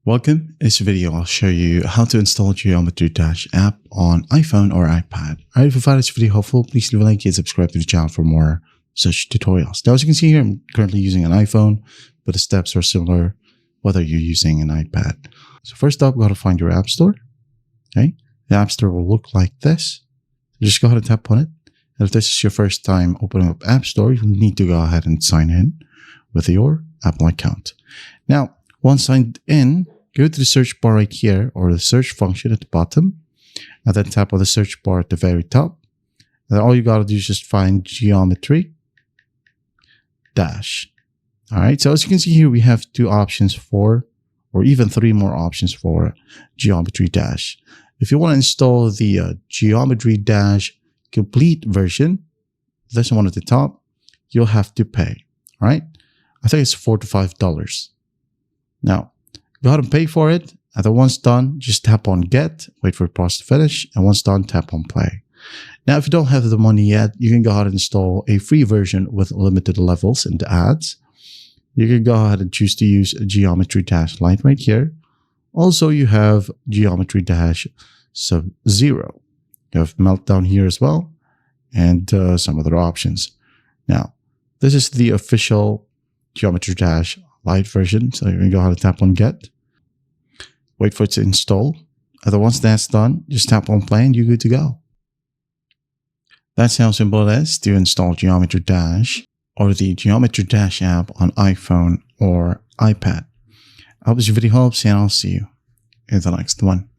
Welcome. In this video, I'll show you how to install Geometry Dash app on iPhone or iPad. Alright, if you find this video helpful, please leave a like and subscribe to the channel for more such tutorials. Now, as you can see here, I'm currently using an iPhone, but the steps are similar whether you're using an iPad. So first up, go to find your app store. Okay, the app store will look like this. Just go ahead and tap on it. And if this is your first time opening up App Store, you need to go ahead and sign in with your Apple account. Now, once signed in, go to the search bar right here, or the search function at the bottom, and then tap on the search bar at the very top. And then all you gotta do is just find Geometry Dash. All right, so as you can see here, we have two options for, or even three more options for Geometry Dash. If you want to install the Geometry Dash complete version, this one at the top, you'll have to pay. All right, I think it's $4 to $5. Now, go ahead and pay for it. And then once done, just tap on Get, wait for the process to finish, and once done, tap on Play. Now, if you don't have the money yet, you can go ahead and install a free version with limited levels and ads. You can go ahead and choose to use Geometry Dash Lite right here. Also, you have Geometry Dash Sub-Zero. You have Meltdown here as well, and some other options. Now, this is the official Geometry Dash Lite version, so you can go ahead and tap on Get. Wait for it to install. And then once that's done, just tap on Play and you're good to go. That's how simple it is to install Geometry Dash or the Geometry Dash app on iPhone or iPad. I hope this video helps, and I'll see you in the next one.